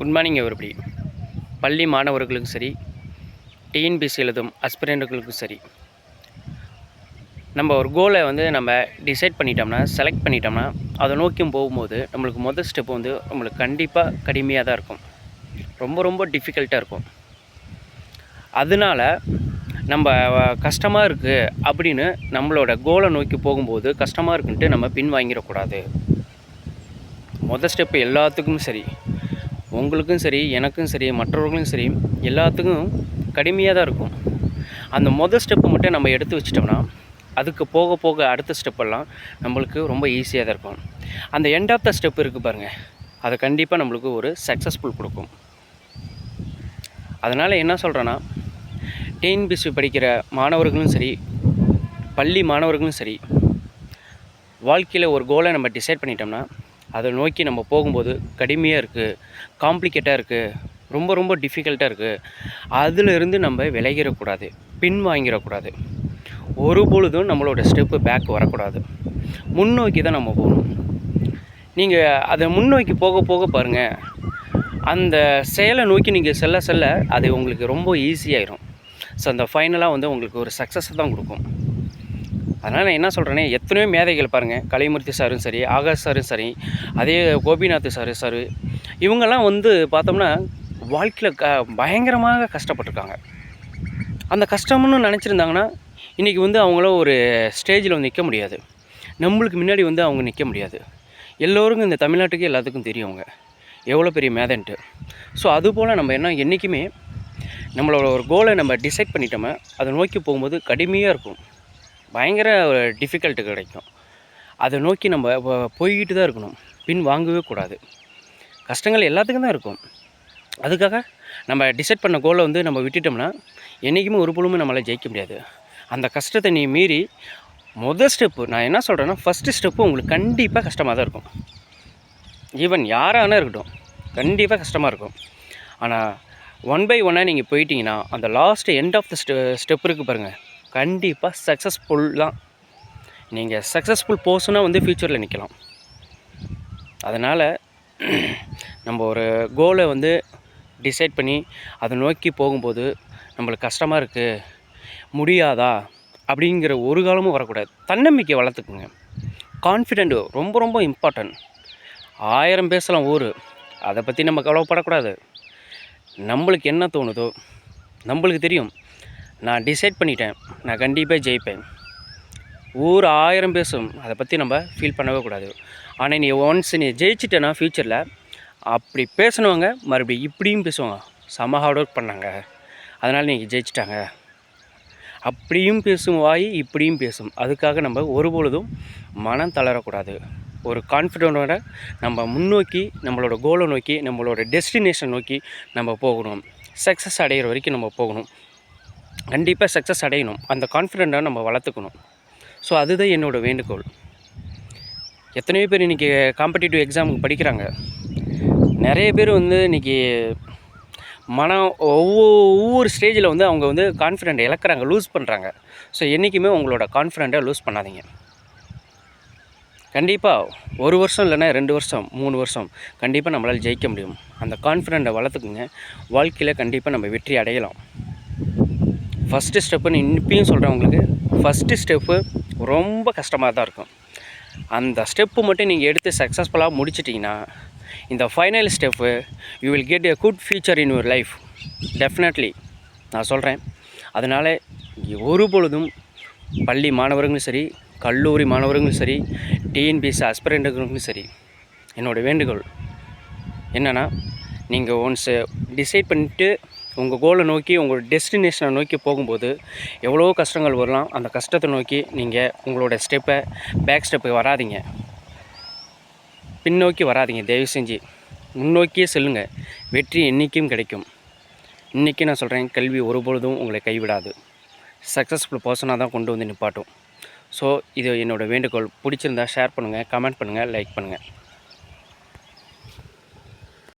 Good morning everybody. பள்ளி மாணவர்களுக்கும் சரி, டிஎன்பிஎஸ்சி எழுதும் அஸ்பிரண்ட்டுகளுக்கும் சரி, நம்ம ஒரு கோலை நம்ம டிசைட் பண்ணிட்டோம்னா, செலக்ட் பண்ணிட்டோம்னா, அதை நோக்கியும் போகும்போது நம்மளுக்கு முதல் ஸ்டெப் நம்மளுக்கு கண்டிப்பாக கடுமையாக தான் இருக்கும். ரொம்ப ரொம்ப டிஃபிகல்ட்டாக இருக்கும். அதனால நம்ம கஷ்டமாக இருக்குது அப்படின்னு நம்மளோட கோலை நோக்கி போகும்போது கஷ்டமாக இருக்குன்ட்டு நம்ம பின் வாங்கிடக்கூடாது. முதல் ஸ்டெப்பு எல்லாத்துக்கும் சரி, உங்களுக்கும் சரி, எனக்கும் சரி, மற்றவர்களுக்கும் சரி, எல்லாத்துக்கும் கடுமையாக தான் இருக்கும். அந்த முதல் ஸ்டெப்பு மட்டும் நம்ம எடுத்து வச்சிட்டோம்னா, அதுக்கு போக போக அடுத்த ஸ்டெப்பெல்லாம் நம்மளுக்கு ரொம்ப ஈஸியாக தான் இருக்கும். அந்த எண்ட் ஆஃப் த ஸ்டெப் இருக்குது பாருங்கள், அதை கண்டிப்பாக நம்மளுக்கு ஒரு சக்ஸஸ்ஃபுல் கொடுக்கும். அதனால் என்ன சொல்கிறேன்னா, டிஎன்பிஎஸ்சி படிக்கிற மாணவர்களும் சரி, பள்ளி மாணவர்களும் சரி, வாழ்க்கையில் ஒரு கோலை நம்ம டிசைட் பண்ணிட்டோம்னா, அதை நோக்கி நம்ம போகும்போது கடுமையாக இருக்குது, காம்ப்ளிகேட்டாக இருக்குது, ரொம்ப ரொம்ப டிஃபிகல்ட்டாக இருக்குது, அதிலிருந்து நம்ம விலகிடக்கூடாது, பின் வாங்கிடக்கூடாது. ஒரு பொழுதும் நம்மளோட ஸ்டெப்பு பேக் வரக்கூடாது. முன்னோக்கி தான் நம்ம போகணும். நீங்கள் அதை முன்னோக்கி போக போக பாருங்கள், அந்த செயலை நோக்கி நீங்கள் செல்ல செல்ல அது உங்களுக்கு ரொம்ப ஈஸியாகிடும். ஸோ அந்த ஃபைனலாக உங்களுக்கு ஒரு சக்ஸஸ் தான் கொடுக்கும். அதனால் நான் என்ன சொல்கிறேன்னே, எத்தனையோ மேதைகள் பாருங்கள், கலைமூர்த்தி சாரும் சரி, ஆகாஷ் சாரும் சரி, அதே கோபிநாத் சாரு இவங்கெல்லாம் பார்த்தோம்னா வாழ்க்கையில் பயங்கரமாக கஷ்டப்பட்டுருக்காங்க. அந்த கஷ்டம்னு நினச்சிருந்தாங்கன்னா இன்றைக்கி அவங்கள ஒரு ஸ்டேஜில் நிற்க முடியாது. நம்மளுக்கு முன்னாடி அவங்க நிற்க முடியாது. எல்லோருக்கும் இந்த தமிழ்நாட்டுக்கு எல்லாத்துக்கும் தெரியும் அவங்க எவ்வளோ பெரிய மேதன்ட்டு. ஸோ அதுபோல் நம்ம என்றைக்குமே நம்மளோட ஒரு கோலை நம்ம டிசைட் பண்ணிட்டோமே, அதை நோக்கி போகும்போது கடுமையாக இருக்கும், பயங்கர டிஃபிகல்ட்டு கிடைக்கும். அதை நோக்கி நம்ம போய்கிட்டு தான் இருக்கணும், பின் வாங்கவே கூடாது. கஷ்டங்கள் எல்லாத்துக்கும் தான் இருக்கும். அதுக்காக நம்ம டிசைட் பண்ண கோலை நம்ம விட்டுட்டோம்னா என்றைக்குமே ஒரு பொழுதுமே நம்மளால் ஜெயிக்க முடியாது. அந்த கஷ்டத்தை நீ மீறி முதல் ஸ்டெப்பு, நான் என்ன சொல்கிறேன்னா, ஃபஸ்ட்டு ஸ்டெப்பு உங்களுக்கு கண்டிப்பாக கஷ்டமாக தான் இருக்கும். ஈவன் யாரானா இருக்கட்டும், கண்டிப்பாக கஷ்டமாக இருக்கும். ஆனால் ஒன் பை ஒன்னாக நீங்கள் போயிட்டீங்கன்னா, அந்த last end of the step இருக்குது பாருங்கள், கண்டிப்பாக சக்ஸஸ்ஃபுல் தான். நீங்கள் சக்ஸஸ்ஃபுல் பர்சனாக ஃப்யூச்சரில் நிற்கலாம். அதனால் நம்ம ஒரு கோலை டிசைட் பண்ணி அதை நோக்கி போகும்போது நம்மளுக்கு கஷ்டமாக இருக்குது, முடியாதா அப்படிங்கிற ஒரு காலமும் வரக்கூடாது. தன்னம்பிக்கை வளர்த்துக்குங்க. கான்ஃபிடென்ட்டு ரொம்ப ரொம்ப இம்பார்ட்டன்ட். 1000 பேசலாம் ஊர், அதை பற்றி நம்ம கவலைப்படக்கூடாது. நம்மளுக்கு என்ன தோணுதோ நம்மளுக்கு தெரியும், நான் டிசைட் பண்ணிட்டேன், நான் கண்டிப்பாக ஜெயிப்பேன். ஊர் 1000 பேசும், அதை பற்றி நம்ம ஃபீல் பண்ணவே கூடாது. ஆனால் நீ ஒன்ஸ் நீ ஜெயிச்சிட்டேன்னா ஃப்யூச்சரில் அப்படி பேசினவங்க மறுபடியும் இப்படியும் பேசுவாங்க, செம ஹார்ட் ஒர்க் பண்ணாங்க, அதனால் நீங்கள் ஜெயிச்சிட்டாங்க, அப்படியும் பேசும் வாய் இப்படியும் பேசும். அதுக்காக நம்ம ஒருபொழுதும் மனம் தளரக்கூடாது. ஒரு கான்ஃபிடென்ட்டோட நம்ம முன்னோக்கி நம்மளோட கோலை நோக்கி நம்மளோட டெஸ்டினேஷன் நோக்கி நம்ம போகணும். சக்ஸஸ் அடைகிற வரைக்கும் நம்ம போகணும். கண்டிப்பாக சக்ஸஸ் அடையணும். அந்த கான்ஃபிடென்ட்டை நம்ம வளர்த்துக்கணும். ஸோ அதுதான் என்னோடய வேண்டுகோள். எத்தனையோ பேர் இன்றைக்கி காம்படிட்டிவ் எக்ஸாமுக்கு படிக்கிறாங்க. நிறைய பேர் இன்றைக்கி ஒவ்வொரு ஸ்டேஜில் அவங்க கான்ஃபிடென்ட் இழக்கிறாங்க, லூஸ் பண்ணுறாங்க. ஸோ என்றைக்குமே உங்களோட கான்ஃபிடென்ட்டை லூஸ் பண்ணாதீங்க. கண்டிப்பாக 1 வருஷம் இல்லைன்னா 2 வருஷம் 3 வருஷம் கண்டிப்பாக நம்மளால் ஜெயிக்க முடியும். அந்த கான்ஃபிடென்ட்டை வளர்த்துக்குங்க. வாழ்க்கையில் கண்டிப்பாக நம்ம வெற்றி அடையலாம். ஃபஸ்ட்டு ஸ்டெப்புன்னு இப்பயும் சொல்கிறேன் உங்களுக்கு, ஃபஸ்ட்டு ஸ்டெப்பு ரொம்ப கஷ்டமாக தான் இருக்கும். அந்த ஸ்டெப்பு மட்டும் நீங்கள் எடுத்து சக்ஸஸ்ஃபுல்லாக முடிச்சிட்டிங்கன்னா, இந்த final step you will get a good future in your life. Definitely நான் சொல்கிறேன். அதனால் ஒரு பொழுதும் பள்ளி மாணவர்களும் சரி, கல்லூரி மாணவர்களும் சரி, டிஎன்பிஎஸ்சி ஆஸ்பிரண்ட்டுகளுக்கும் சரி, என்னோடய வேண்டுகோள் என்னென்னா, நீங்கள் ஒன்ஸு டிசைட் பண்ணிவிட்டு உங்கள் கோலை நோக்கி உங்கள் டெஸ்டினேஷனை நோக்கி போகும்போது எவ்வளோ கஷ்டங்கள் வரலாம். அந்த கஷ்டத்தை நோக்கி நீங்கள் உங்களோட பேக் ஸ்டெப்பு வராதிங்க, பின்னோக்கி வராதிங்க. தயவு செஞ்சு முன்னோக்கியே செல்லுங்கள். வெற்றி என்றைக்கும் கிடைக்கும். இன்றைக்கி நான் சொல்கிறேன், கல்வி ஒருபொழுதும் உங்களை கைவிடாது. சக்ஸஸ்ஃபுல் பர்சனாக தான் கொண்டு நிப்பாட்டும். ஸோ இது என்னோடய வேண்டுகோள். பிடிச்சிருந்தா ஷேர் பண்ணுங்கள், கமெண்ட் பண்ணுங்கள், லைக் பண்ணுங்கள்.